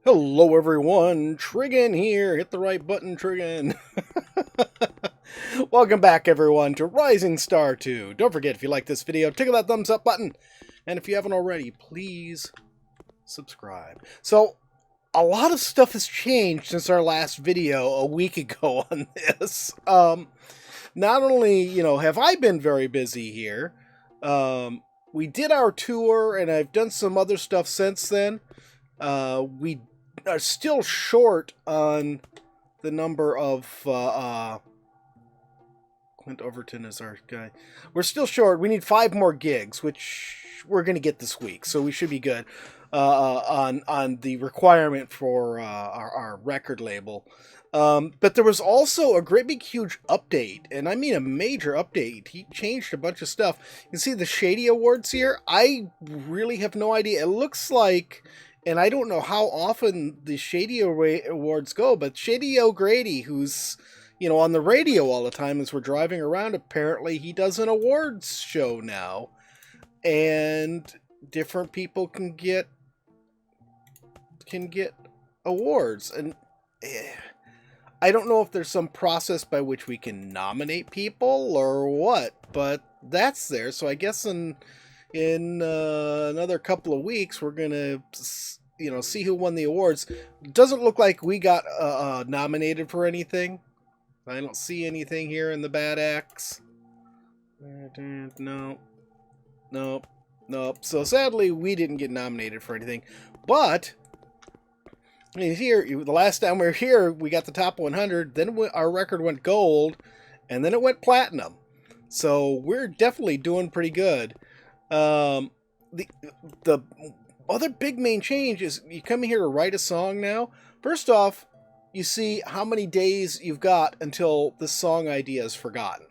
Hello everyone, Trigan here. Hit the right button, Trigan. Welcome back everyone to Rising Star 2. Don't forget, if you like this video, tickle that thumbs up button. And if you haven't already, please subscribe. So, a lot of stuff has changed since our last video a week ago on this. Not only, have I been very busy here, we did our tour and I've done some other stuff since then. We are still short on the number of Clint Overton is our guy. We're still short. We need 5 more gigs, which we're going to get this week, so we should be good on the requirement for our record label. But there was also a great big huge update, and I mean a major update. He changed a bunch of stuff. You can see the Shady Awards here. I really have no idea. It looks like, and I don't know how often the Shady Awards go, but Shady O'Grady, who's, on the radio all the time as we're driving around, apparently he does an awards show now. And different people can get awards. And I don't know if there's some process by which we can nominate people or what, but that's there. So I guess in another couple of weeks, we're gonna, see who won the awards. Doesn't look like we got nominated for anything. I don't see anything here in the bad acts. No. Nope. So sadly, we didn't get nominated for anything. But here, the last time we were here, we got the top 100. Then our record went gold, and then it went platinum. So we're definitely doing pretty good. The other big main change is you come here to write a song now. First off, you see how many days you've got until the song idea is forgotten.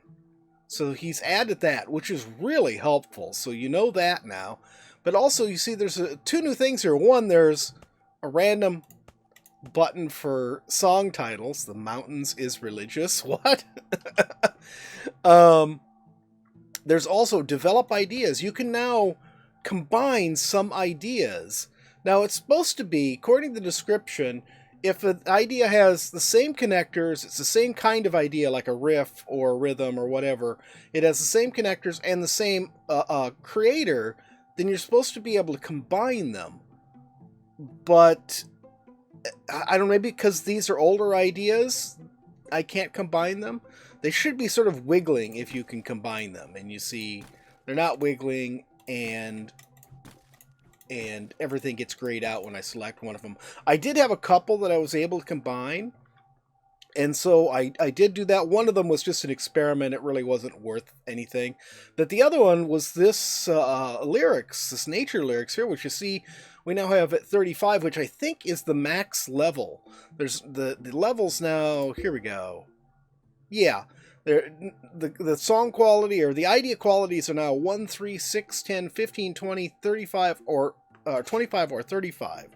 So he's added that, which is really helpful. So you know that now. But also you see there's 2 new things here. One, there's a random button for song titles. The Mountains is Religious. What? There's also develop ideas. You can now combine some ideas. Now it's supposed to be, according to the description, if an idea has the same connectors, it's the same kind of idea, like a riff or a rhythm or whatever, it has the same connectors and the same creator, then you're supposed to be able to combine them. But I don't know, maybe because these are older ideas, I can't combine them. They should be sort of wiggling if you can combine them. And you see, they're not wiggling, and everything gets grayed out when I select one of them. I did have a couple that I was able to combine, and so I did do that. One of them was just an experiment. It really wasn't worth anything. But the other one was this lyrics, this nature lyrics here, which you see we now have at 35, which I think is the max level. There's the levels now. Here we go. Yeah. The song quality or the idea qualities are now 1, 3, 6, 10, 15, 20, 35, or 25 or 35.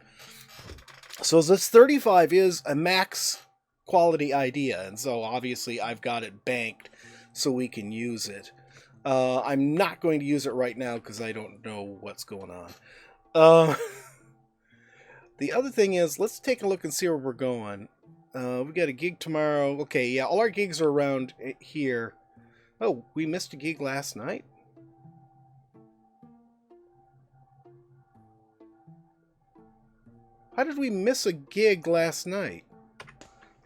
So this 35 is a max quality idea, and so obviously I've got it banked so we can use it. I'm not going to use it right now because I don't know what's going on. The other thing is, let's take a look and see where we're going. We got a gig tomorrow. Okay, yeah, all our gigs are around here. Oh, we missed a gig last night? How did we miss a gig last night?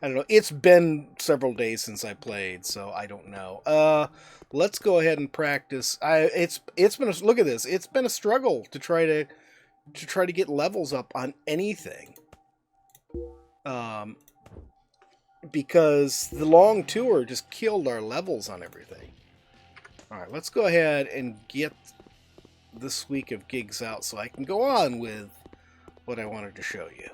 I don't know. It's been several days since I played, so I don't know. Let's go ahead and practice. It's been a, look at this. It's been a struggle to try to get levels up on anything. Because the long tour just killed our levels on everything. Alright, let's go ahead and get this week of gigs out so I can go on with what I wanted to show you.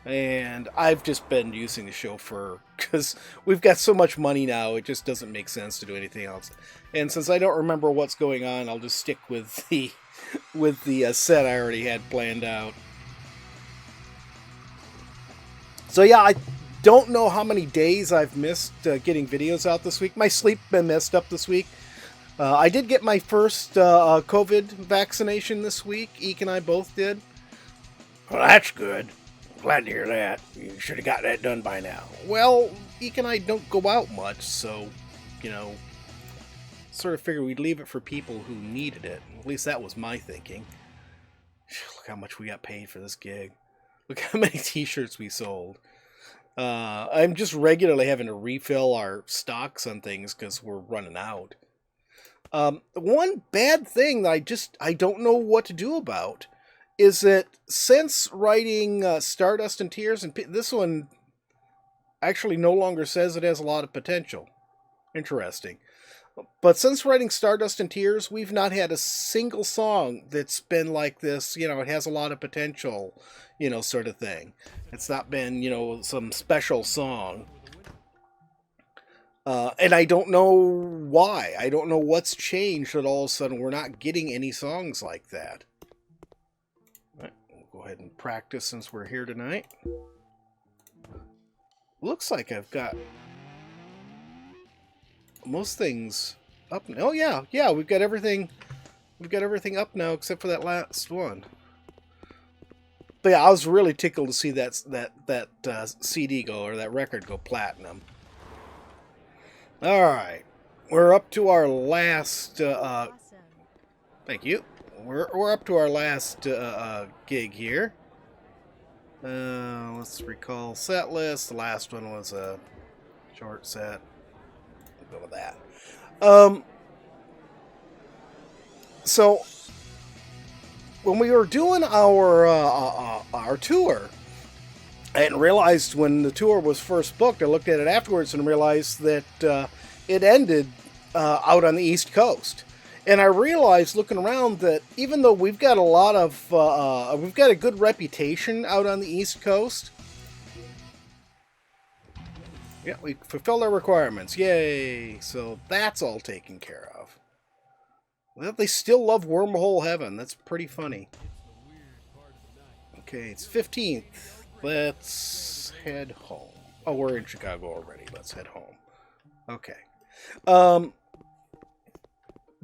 And I've just been using the show because we've got so much money now, it just doesn't make sense to do anything else. And since I don't remember what's going on, I'll just stick with the set I already had planned out. So yeah, I don't know how many days I've missed getting videos out this week. My sleep been messed up this week. I did get my first COVID vaccination this week. Eek and I both did. Well, that's good. Glad to hear that. You should have got that done by now. Well, Eke and I don't go out much, so, you know, sort of figured we'd leave it for people who needed it. At least that was my thinking. Look how much we got paid for this gig. Look how many t-shirts we sold. I'm just regularly having to refill our stocks on things because we're running out. One bad thing that I don't know what to do about is that since writing Stardust and Tears, and this one actually no longer says it has a lot of potential. Interesting. But since writing Stardust and Tears, we've not had a single song that's been like this, you know, it has a lot of potential, you know, sort of thing. It's not been, you know, some special song. And I don't know why. I don't know what's changed that all of a sudden we're not getting any songs like that. All right, we'll go ahead and practice since we're here tonight. Looks like I've got most things up. Oh yeah, we've got everything. We've got everything up now except for that last one. But yeah, I was really tickled to see that CD go, or that record go platinum. All right, we're up to our last. Thank you. We're up to our last gig here. Let's recall set list. The last one was a short set. We'll go with that. So when we were doing our tour, I hadn't realized when the tour was first booked. I looked at it afterwards and realized that it ended out on the East Coast. And I realized looking around that even though we've got a lot of, we've got a good reputation out on the East Coast. Yeah, we fulfilled our requirements. Yay! So that's all taken care of. Well, they still love Wormhole Heaven. That's pretty funny. Okay, it's 15th. Let's head home. Oh, we're in Chicago already. Let's head home. Okay.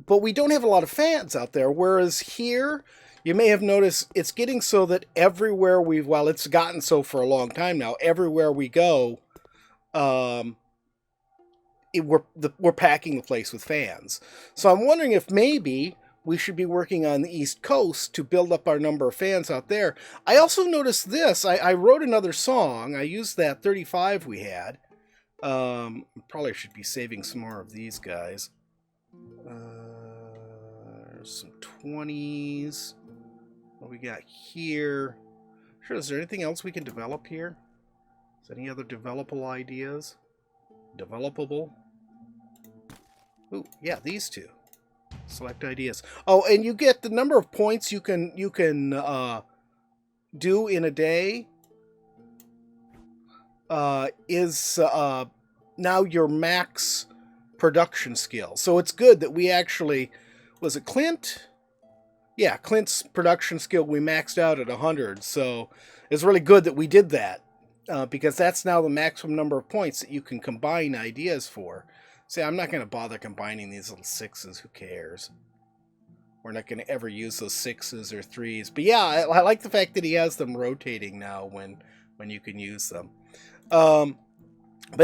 But we don't have a lot of fans out there, whereas here, you may have noticed it's getting so that everywhere well, it's gotten so for a long time now, everywhere we go, we're packing the place with fans. So I'm wondering if maybe we should be working on the East Coast to build up our number of fans out there. I also noticed this. I wrote another song. I used that 35 we had. Probably should be saving some more of these guys. There's some 20s. What we got here? Sure, is there anything else we can develop here? Is there any other developable ideas? Developable? Ooh, yeah, these two. Select ideas. Oh, and you get the number of points you can do in a day is now your max production skill. So it's good that we actually, was it Clint? Yeah, Clint's production skill we maxed out at 100. So it's really good that we did that because that's now the maximum number of points that you can combine ideas for. See, I'm not going to bother combining these little 6s. Who cares? We're not going to ever use those 6s or 3s. But yeah, I like the fact that he has them rotating now when you can use them. But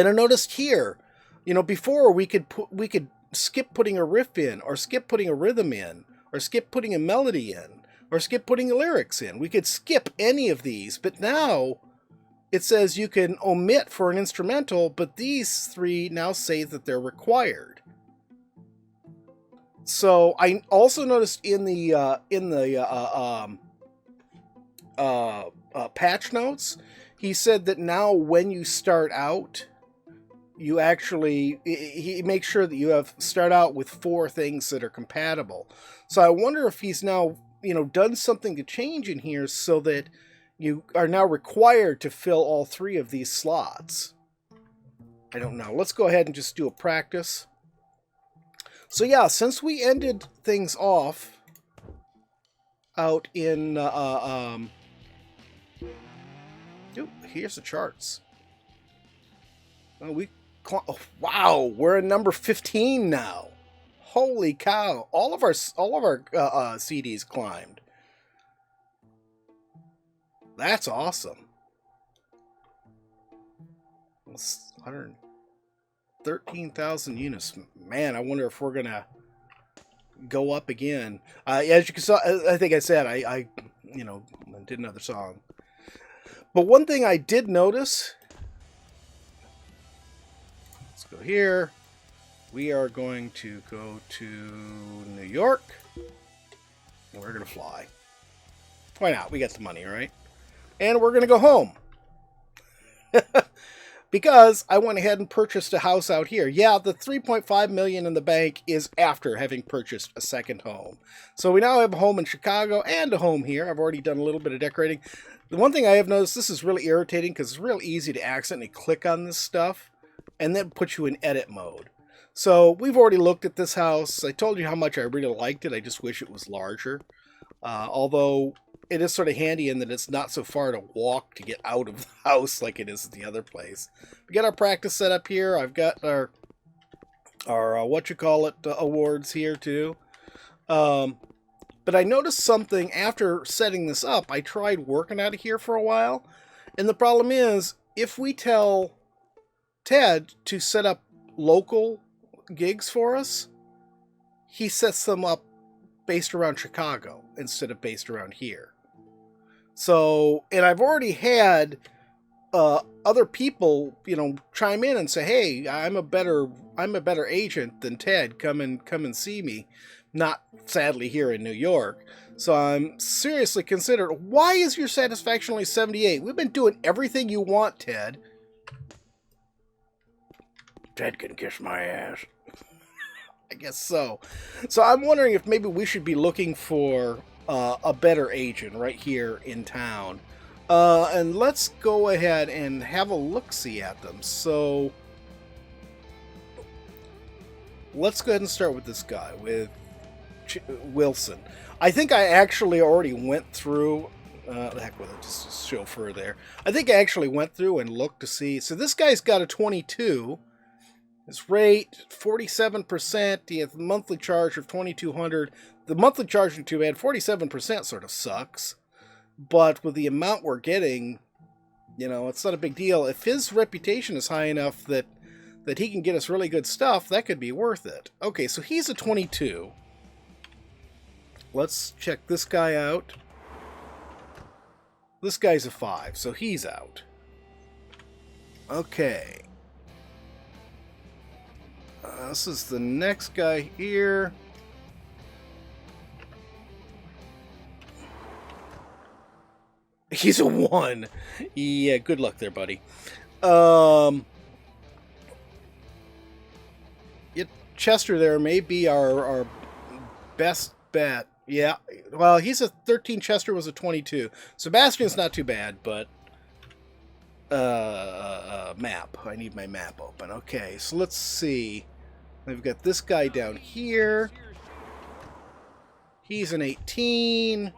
I noticed here, you know, before we could skip putting a riff in, or skip putting a rhythm in, or skip putting a melody in, or skip putting lyrics in. We could skip any of these, but now it says you can omit for an instrumental, but these 3 now say that they're required. So I also noticed in the patch notes, he said that now when you start out, you actually, he makes sure that you start out with 4 things that are compatible. So I wonder if he's now, you know, done something to change in here so that you are now required to fill all 3 of these slots. I don't know. Let's go ahead and just do a practice. So yeah, since we ended things off out in, here's the charts. Oh, wow, we're at number 15 now. Holy cow! All of our CDs climbed. That's awesome. 113,000 units. Man, I wonder if we're gonna go up again. As you can saw, I think I said I did another song. But one thing I did notice. Let's go here. We are going to go to New York. And we're gonna fly. Why not? We got the money, right? And we're gonna go home. Because I went ahead and purchased a house out here. Yeah, the $3.5 million in the bank is after having purchased a second home. So we now have a home in Chicago and a home here. I've already done a little bit of decorating. The one thing I have noticed, this is really irritating because it's real easy to accidentally click on this stuff and then put you in edit mode. So we've already looked at this house. I told you how much I really liked it. I just wish it was larger. Although it is sort of handy in that it's not so far to walk to get out of the house like it is at the other place. We got our practice set up here. I've got our awards here too. But I noticed something after setting this up. I tried working out of here for a while. And the problem is, if we tell Ted to set up local gigs for us, he sets them up based around Chicago instead of based around here. So, and I've already had other people, chime in and say, "Hey, I'm a better agent than Ted. Come and see me." Not sadly here in New York. So I'm seriously considered. Why is your satisfaction only 78? We've been doing everything you want, Ted. Ted can kiss my ass. I guess so. So I'm wondering if maybe we should be looking for a better agent right here in town. And let's go ahead and have a look-see at them. So let's go ahead and start with this guy, with Wilson. I think I actually already went through. The heck with it, just chauffeur there. I think I actually went through and looked to see. So this guy's got a 22. His rate 47%. He has a monthly charge of $2,200. The monthly charge isn't too bad. 47% sort of sucks, but with the amount we're getting, it's not a big deal. If his reputation is high enough that he can get us really good stuff, that could be worth it. Okay, so he's a 22. Let's check this guy out. This guy's a 5, so he's out. Okay. This is the next guy here. He's a 1. Yeah, good luck there, buddy. Chester there may be our best bet. Yeah, well, he's a 13. Chester was a 22. Sebastian's not too bad, but map. I need my map open. Okay, so let's see. We've got this guy down here. He's an 18.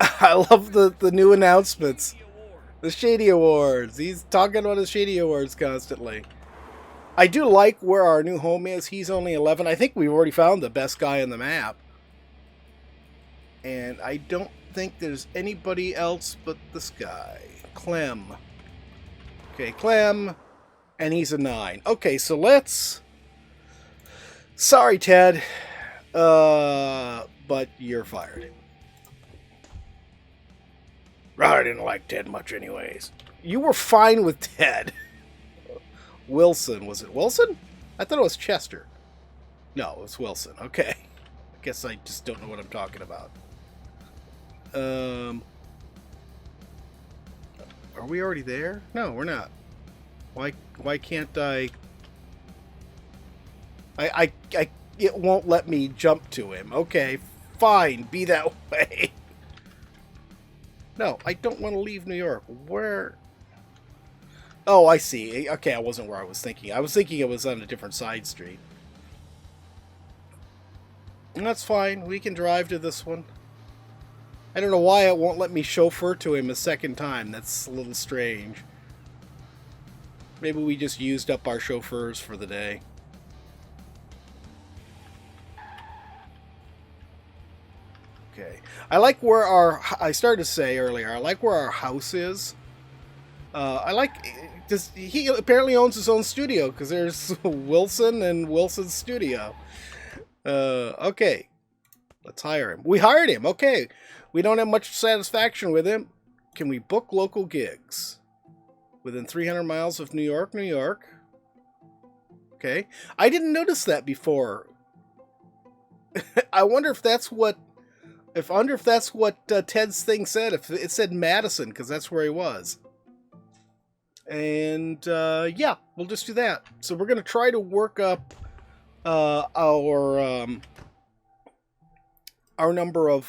I love the new announcements. The Shady Awards. He's talking about his Shady Awards constantly. I do like where our new home is. He's only 11. I think we've already found the best guy on the map. And I don't think there's anybody else but this guy. Clem. Okay, Clem. And he's a 9. Okay, so let's... Sorry, Ted. But you're fired. I didn't like Ted much anyways. You were fine with Ted. Wilson. Was it Wilson? I thought it was Chester. No, it was Wilson. Okay. I guess I just don't know what I'm talking about. Are we already there? No, we're not. Why can't I... It won't let me jump to him. Okay, fine. Be that way. No, I don't want to leave New York. Where... Oh, I see. Okay, I wasn't where I was thinking. I was thinking it was on a different side street. And that's fine. We can drive to this one. I don't know why it won't let me chauffeur to him a second time. That's a little strange. Maybe we just used up our chauffeurs for the day. Okay. I like where I started to say earlier, I like where our house is. I like, he apparently owns his own studio, because there's Wilson and Wilson's studio. Okay. Let's hire him. We hired him. Okay. We don't have much satisfaction with him. Can we book local gigs? Within 300 miles of New York, New York. Okay. I didn't notice that before. I wonder if that's what Ted's thing said. If it said Madison, because that's where he was. And yeah, we'll just do that. So we're gonna try to work up our number of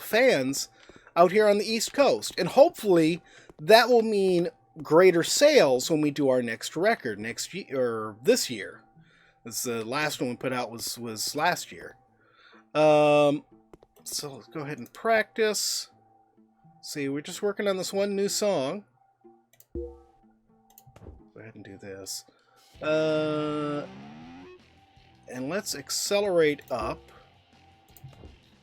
fans out here on the East Coast, and hopefully that will mean greater sales when we do our next record next year or this year. This the last one we put out was last year. So let's go ahead and practice. See, we're just working on this one new song. Go ahead and do this. And let's accelerate up.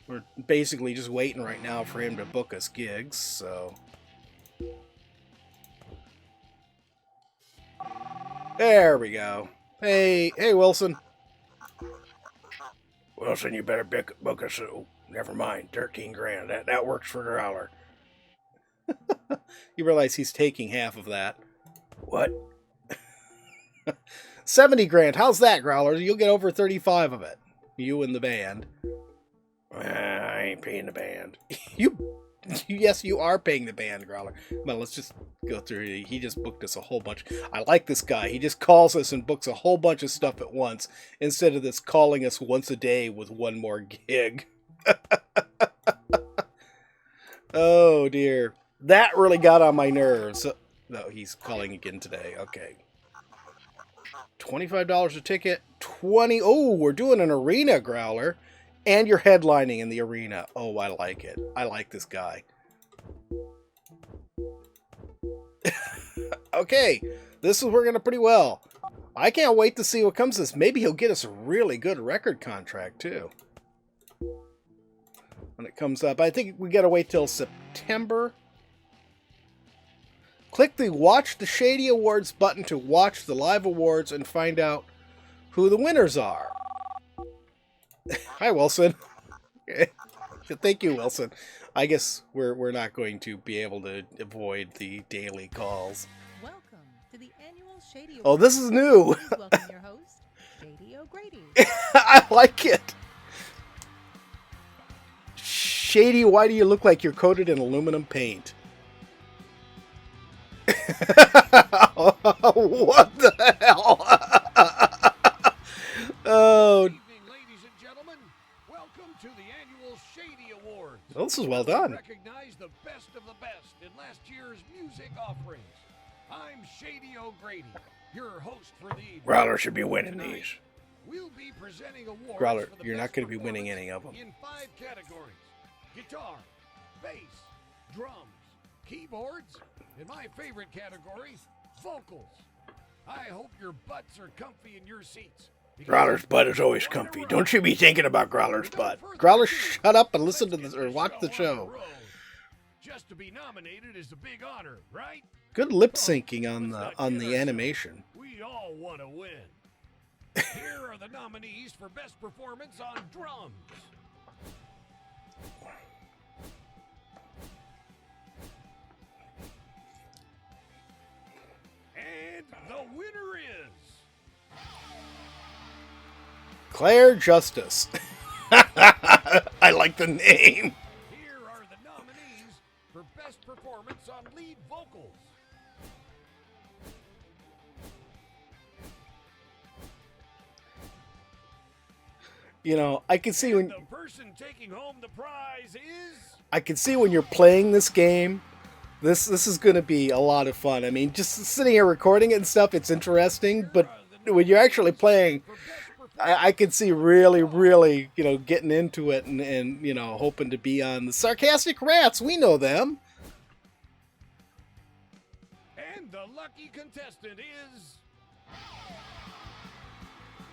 We're basically just waiting right now for him to book us gigs, so. There we go. Hey, Wilson. Wilson, you better book us. Never mind, 13 grand. That works for Growler. You realize he's taking half of that. What? 70 grand. How's that, Growler? You'll get over 35 of it. You and the band. I ain't paying the band. Yes, you are paying the band, Growler. Well, let's just go through. He just booked us a whole bunch. I like this guy. He just calls us and books a whole bunch of stuff at once, instead of this calling us once a day with one more gig. Oh, dear. That really got on my nerves. No, he's calling again today. Okay. $25 a ticket. 20. Oh, we're doing an arena, Growler. And you're headlining in the arena. Oh, I like it. I like this guy. Okay. This is working out pretty well. I can't wait to see what comes of this. Maybe he'll get us a really good record contract, too. When it comes up. I think we gotta wait till September. Click the Watch the Shady Awards button to watch the live awards and find out who the winners are. Hi, Wilson. Thank you, Wilson. I guess we're not going to be able to avoid the daily calls. Welcome to the annual Shady Awards. Oh, this is new. Welcome your host, Shady O'Grady. I like it. Shady, why do you look like you're coated in aluminum paint? What the hell? Oh. Good evening, ladies and gentlemen. Welcome to the annual Shady Awards. Well, this is well done. Recognize the best of the best in last year's music offerings. I'm Shady O'Grady, your host for the Growler should be winning these. We'll be presenting awards. Growler, for the you're best not going to be winning performance any of them. in 5 categories: guitar, bass, drums, keyboards, and my favorite category, vocals. I hope your butts are comfy in your seats. Growler's butt is always comfy. Don't you be thinking about Growler's butt. Growler, shut up and listen to this or watch the show. Just to be nominated is a big honor, right? Good lip syncing on the animation. We all want to win. Here are the nominees for best performance on drums. And the winner is Claire Justice. I like the name. Here are the nominees for best performance on lead vocals. You know, I can see when The person taking home the prize is you're playing this game. This is going to be a lot of fun. I mean, just sitting here recording it and stuff, it's interesting. But when you're actually playing, I can see really, you know, getting into it and you know, hoping to be on the Sarcastic Rats. We know them. And the lucky contestant is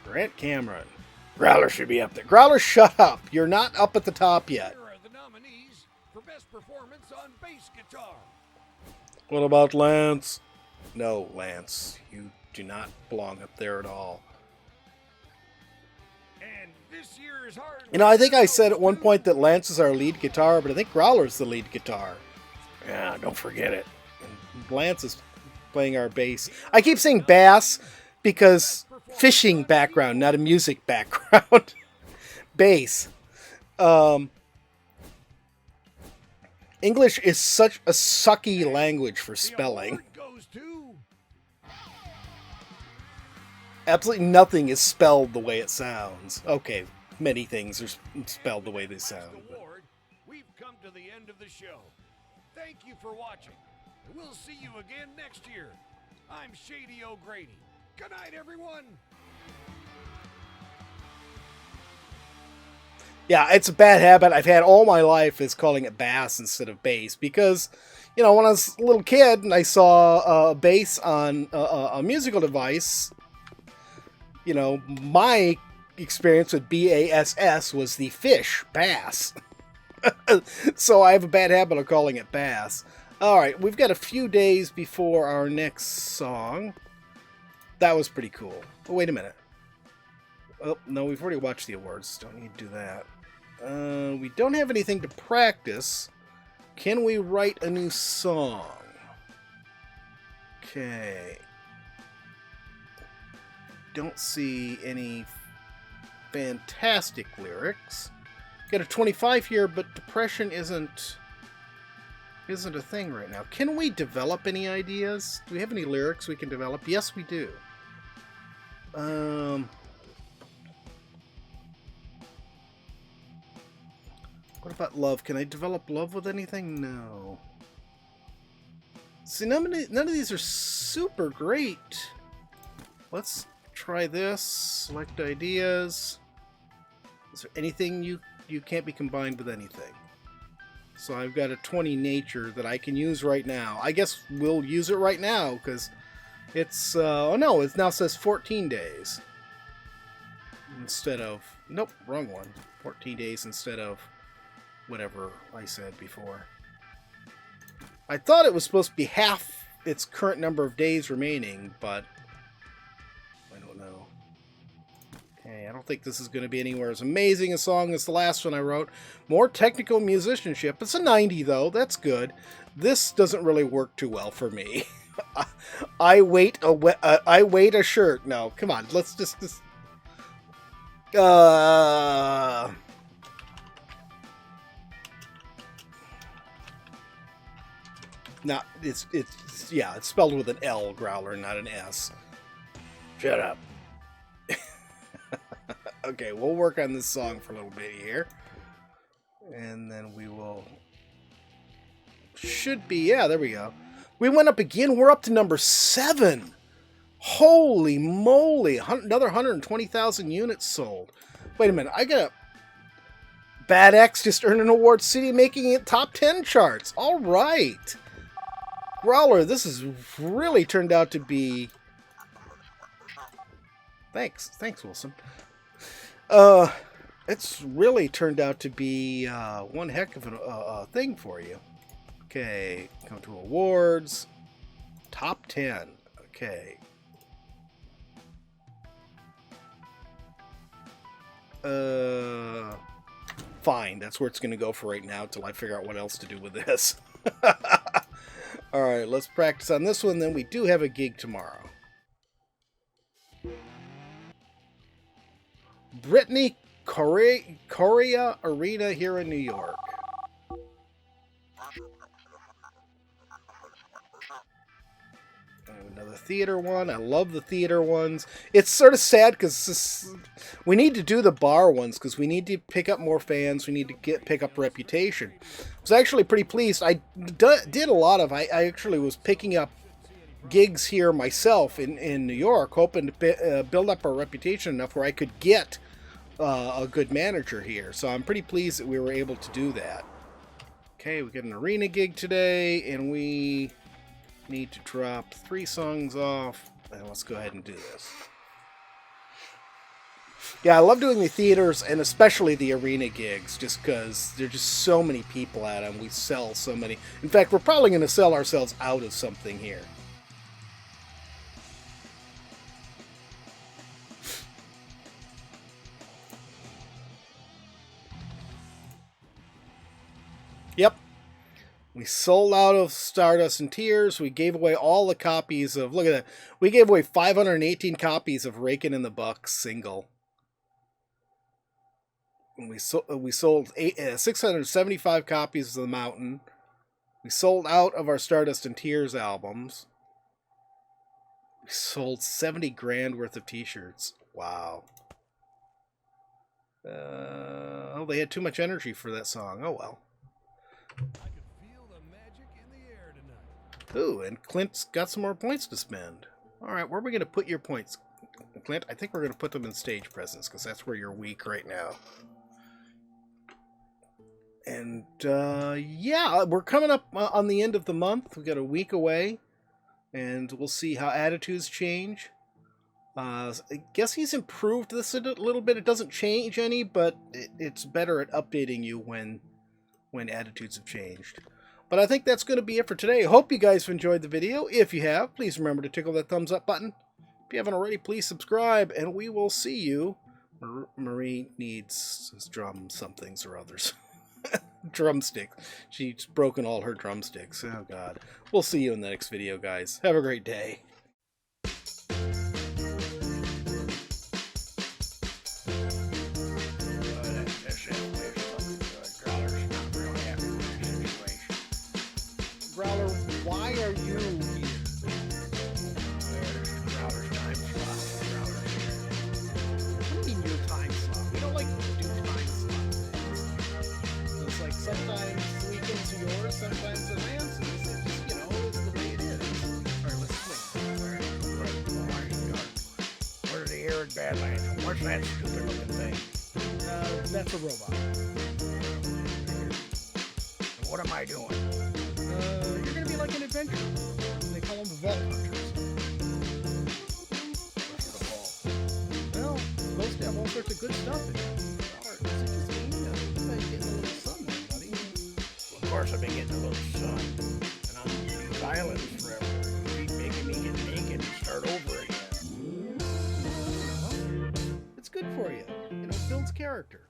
Grant Cameron. Growler should be up there. Growler, shut up. You're not up at the top yet. Here are the nominees for Best Performance on Bass Guitar. What about Lance? No, Lance. You do not belong up there at all. And this year's hard. You know, I think I said at one point that Lance is our lead guitar, but I think Growler's the lead guitar. Yeah, don't forget it. And Lance is playing our bass. I keep saying bass because fishing background, not a music background. Bass. English is such a sucky language for spelling. The award goes to Absolutely nothing is spelled the way it sounds. Okay, many things are spelled the way they sound. but- award. We've come to the end of the show. Thank you for watching. And we'll see you again next year. I'm Shady O'Grady. Good night, everyone. Yeah, it's a bad habit I've had all my life is calling it bass instead of bass because, you know, when I was a little kid and I saw a bass on a musical device, you know, my experience with BASS was the fish, bass. So I have a bad habit of calling it bass. All right, we've got a few days before our next song. That was pretty cool. Oh, wait a minute. Oh, no, we've already watched the awards. Don't need to do that. We don't have anything to practice. Can we write a new song? Okay. Don't see any fantastic lyrics. Got a 25 here, but depression isn't a thing right now. Can we develop any ideas? Do we have any lyrics we can develop? Yes, we do. What about love? Can I develop love with anything? No. See, none of these are super great. Let's try this. Select ideas. Is there anything you can't be combined with anything? So I've got a 20 nature that I can use right now. I guess we'll use it right now because it's oh no, it now says 14 days instead of, nope, wrong one. 14 days instead of whatever I said before. I thought it was supposed to be half its current number of days remaining, but I don't know. Okay, I don't think this is going to be anywhere as amazing a song as the last one I wrote. More technical musicianship. It's a 90 though. That's good. This doesn't really work too well for me. I wait a shirt. No, come on. Let's just no, it's yeah, it's spelled with an L, Growler, not an S. Shut up. Okay, we'll work on this song for a little bit here. And then we will... Should be... Yeah, there we go. We went up again. We're up to number 7. Holy moly. Another 120,000 units sold. Wait a minute. I got a... Bad X just earned an award city, making it top 10 charts. All right. Growler, this has really turned out to be... Thanks, Wilson. It's really turned out to be one heck of a thing for you. Okay, come to awards. Top 10. Okay. Fine, that's where it's going to go for right now until I figure out what else to do with this. Alright, let's practice on this one, then we do have a gig tomorrow. Brittany Correa Arena here in New York. Another theater one. I love the theater ones. It's sort of sad because we need to do the bar ones because we need to pick up more fans. We need to pick up reputation. I was actually pretty pleased. I did a lot of... I actually was picking up gigs here myself in New York, hoping to build up our reputation enough where I could get a good manager here. So I'm pretty pleased that we were able to do that. Okay, we got an arena gig today, and we need to drop 3 songs off. And let's go ahead and do this. Yeah, I love doing the theaters and especially the arena gigs just because there's just so many people at them. We sell so many. In fact, we're probably going to sell ourselves out of something here. Yep. We sold out of Stardust and Tears. We gave away all the copies of... Look at that. We gave away 518 copies of Raking in the Bucks single. We sold 675 copies of The Mountain. We sold out of our Stardust and Tears albums. We sold 70 grand worth of t-shirts. Wow. Oh, they had too much energy for that song. Oh, well. I can feel the magic in the air tonight. Ooh, and Clint's got some more points to spend. All right, where are we going to put your points, Clint? I think we're going to put them in stage presence because that's where you're weak right now. And, yeah, we're coming up on the end of the month. We've got a week away, and we'll see how attitudes change. I guess he's improved this a little bit. It doesn't change any, but it's better at updating you when attitudes have changed. But I think that's going to be it for today. Hope you guys have enjoyed the video. If you have, please remember to tickle that thumbs up button. If you haven't already, please subscribe, and we will see you. Marie needs drum somethings or others. Drumsticks. She's broken all her drumsticks. Oh, God. We'll see you in the next video, guys. Have a great day. Growler, why are you here? Growler's time slot. What do you mean your time slot? We don't like to do time slot things. It's like sometimes the weekends are yours, sometimes they're Lance's. It's just, you know, it's the way it is. Alright, let's swing. Where are the arid badlands? What's that stupid looking thing? That's a robot. What am I doing? You're gonna be like an adventurer. They call them vault hunters. What's the ball? Well, it's supposed to have all sorts of good stuff in it. Is it just me? You've been getting a little sun there, buddy. Well, of course I've been getting a little sun. And I'm on these islands forever. You keep making me get naked and start over again. Well, it's good for you. You know, it builds character.